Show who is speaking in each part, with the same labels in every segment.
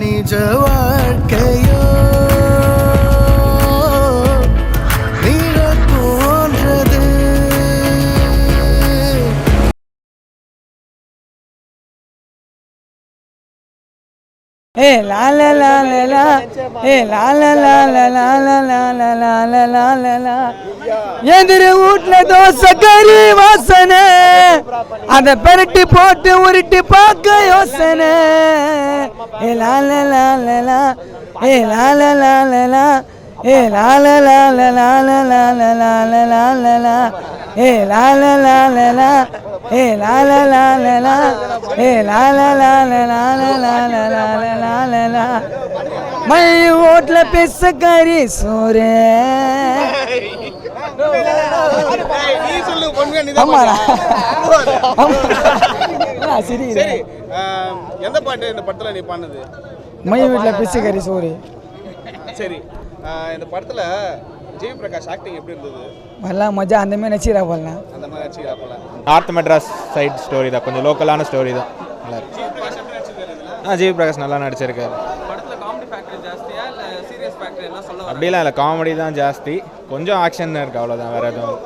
Speaker 1: நிஜ வாழ்க்கையோ நீழல் போன்றது.
Speaker 2: ஏ லால லாலலா ஏ லால லாலலா எதிர வீட்ல தோசை கறி வாசனை அத பெரட்டி போட்டு உருட்டி பார்க்க யோசனை. ஏ லால லாலலா ஏ லால லாலலா ஏ லால லாலலா ஏ லால லாலலா ஏ லால லாலலா ஏ லால லாலலா மை ஓட்ல பெச கறி சோறு.
Speaker 3: எந்த பாட்டு இந்த படத்துல நீ பாடுனது?
Speaker 2: மை வீட்ல பெச கறி சோறு.
Speaker 3: சரி, இந்த படத்துல ஜெய் பிரகாஷ் ஆக்டிங் எப்படி இருந்தது?
Speaker 2: நல்லா மஜா அந்த மாதிரி நச்சிரா போடலாம்.
Speaker 3: அந்த மாதிரி நடிச்சிரா போல.
Speaker 4: நார்த் மெட்ராஸ் சைட் ஸ்டோரி தான், கொஞ்சம் லோக்கலான ஸ்டோரி தான். நல்லா இருக்கு. ஜெய் பிரகாஷ் நல்லா நடிச்சிருக்காரு.
Speaker 3: படத்துல காமெடி ஃபேக்டர் ஜாஸ்தியா இல்ல சீரியஸ் ஃபேக்டர் எல்லாம் சொல்ல
Speaker 4: அப்படிலாம் இல்லை, காமெடி தான் ஜாஸ்தி, கொஞ்சம் ஆக்ஷன் இருக்கு, அவ்வளோதான், வேற எதுவும்.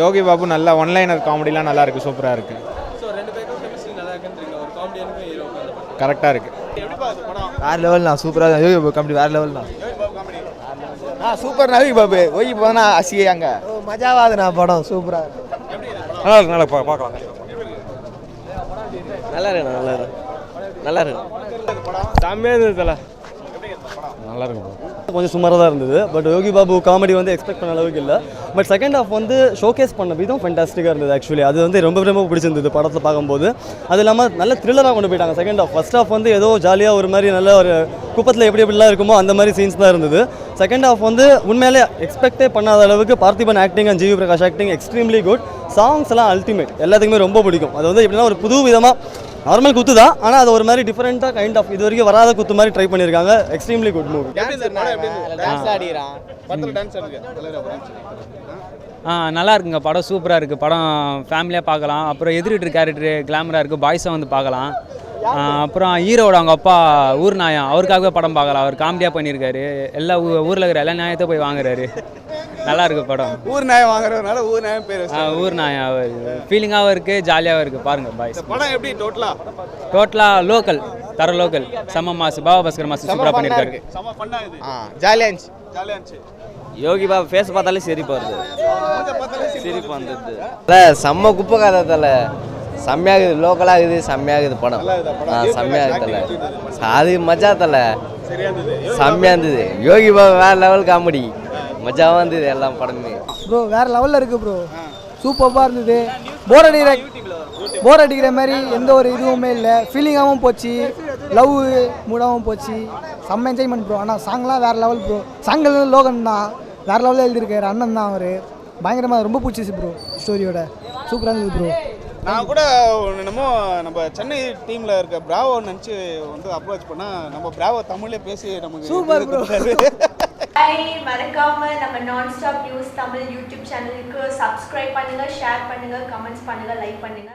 Speaker 4: யோகி பாபு நல்லா ஒன்லைனர் காமெடிலாம் நல்லா இருக்கு, சூப்பராக இருக்கு.
Speaker 3: ஸோ ரெண்டு பேருக்கும் கெமிஸ்ட்ரி நல்லா இருக்குன்றீங்க, ஒரு காமெடியனுக்கும் ஹீரோக்கும்.
Speaker 4: கரெக்டாக இருக்கு.
Speaker 3: எப்படிப்பா இந்த படம்?
Speaker 5: வேற லெவல் தான், சூப்பராக தான். யோகி பாபு காமெடி வேற லெவல் தான். சூப்பர். யோகி பாபு யோகி போனா அசியாங்க மஜாவாதுண்ணா படம், சூப்பராக
Speaker 4: நல்லா இருக்கு, நல்லா பார்க்கலாம்.
Speaker 5: நல்லா இருக்கு, நல்லா இருக்கு, நல்லா இருக்கு.
Speaker 4: செம்மையாக இருந்தது, நல்லா இருக்கு.
Speaker 6: கொஞ்சம் சுமாராக தான் இருந்தது. பட் யோகி பாபு காமெடி வந்து எக்ஸ்பெக்ட் பண்ண அளவுக்கு இல்லை. பட் செகண்ட் ஹாஃப் வந்து ஷோகேஸ் பண்ண விதம் ஃபென்டாஸ்டிக்காக இருந்தது. ஆக்சுவலி அது வந்து ரொம்ப ரொம்ப பிடிச்சிருந்தது படத்தில் பார்க்கும்போது. அது இல்லாமல் நல்ல த்ரில்லராக கொண்டு போயிட்டாங்க செகண்ட் ஹாஃப். ஃபர்ஸ்ட் ஹாஃப் வந்து ஏதோ ஜாலியாக ஒரு மாதிரி நல்ல ஒரு குப்பத்தில் எப்படிலாம் இருக்குமோ அந்த மாதிரி சீன்ஸ் தான் இருந்தது. செகண்ட் ஹாஃப் வந்து உண்மையிலே எக்ஸ்பெக்டே பண்ணாத அளவுக்கு Parthiban acting and GV Prakash acting extremely good. Songs எல்லாம் அல்டிமேட், எல்லாத்துக்குமே ரொம்ப பிடிக்கும். அது வந்து எப்படின்னா ஒரு புது விதமாக நார்மல் குத்து தான், ஆனால் அது ஒரு மாதிரி டிஃப்ரெண்ட்டாக கைண்ட் ஆஃப் இது வரைக்கும் வராத குத்து மாதிரி ட்ரை பண்ணியிருக்காங்க. Extremely good movie.
Speaker 7: நல்லா இருக்குங்க படம், சூப்பராக இருக்குது படம். ஃபேமிலியாக பார்க்கலாம். அப்புறம் எதிரிட்டு கேரக்டரு கிளாமராக இருக்குது, பாய்ஸை வந்து பார்க்கலாம். அப்புறம் ஹீரோட அவங்க அப்பா ஊர் நாயம், அவருக்காகவே படம் பார்க்கலாம். அவர் காமெடியாக பண்ணியிருக்காரு, எல்லா ஊரில் இருக்கிற எல்லா நியாயத்தை போய் வாங்குறாரு. நல்லா இருக்கு படம்.
Speaker 3: ஊர் நாயம் வாங்குறதுனால ஊர் நாயம் பேர்.
Speaker 7: ஊர் நாயம் ஃபீலிங்காகவும் இருக்குது, ஜாலியாகவும் இருக்குது. பாருங்க பாய்ஸ்.
Speaker 3: படம் எப்படி
Speaker 7: டோட்டலாக லோக்கல், தர லோக்கல், செம்ம மாசு. பாபா பாஸ்கர் மாசு சூப்பராக பண்ணியிருக்காரு.
Speaker 5: ஜாலியாக இருந்துச்சு.
Speaker 3: ஜாலியாக இருந்துச்சு.
Speaker 5: யோகி பாபு ஃபேஸ் பார்த்தாலே சிரிப்பு வருது, சிரிப்பு வந்தது. செம்ம குப்பை கதை தலை, செம்மையாகுது, லோக்கலாகுது, செம்மையாகுது படம். செம்மையாக தலை, அது மஜா தலை, செம்மையாக இருந்தது. யோகி பாபு வேற லெவல் காமெடி, மஜாவாக இருந்தது எல்லாம் படமே.
Speaker 2: ப்ரோ வேறு லெவலில் இருக்குது ப்ரோ, சூப்பராக இருந்தது. போர் அடிக்கிற மாதிரி எந்த ஒரு இதுவுமே இல்லை, ஃபீலிங்காகவும் போச்சு, லவ் மூடாகவும் போச்சு. செம்ம என்ஜாய்மெண்ட் ப்ரோ. ஆனால் சாங்லாம் வேறு லெவல் ப்ரோ. சாங்கில் லோகன் தான் வேறு லெவலில் எழுதியிருக்காரு, அண்ணன் தான் அவர். பயங்கரமாக ரொம்ப பிடிச்சிச்சு ப்ரோ, ஸ்டோரியோட சூப்பராக இருந்தது ப்ரோ.
Speaker 3: நான் கூட என்னமோ நம்ம சென்னை டீமில் இருக்க பிராவோ நினச்சி வந்து அப்ரோச் பண்ணால் நம்ம பிராவோ தமிழ்லேயே பேசி நமக்கு
Speaker 2: சூப்பர் ப்ரோ.
Speaker 8: மறக்காம நம்ம நான் ஸ்டாப் நியூஸ் தமிழ் யூடியூப் சேனலுக்கு சப்ஸ்கிரைப் பண்ணுங்க, ஷேர் பண்ணுங்க, கமெண்ட்ஸ் பண்ணுங்க, லைக் பண்ணுங்க.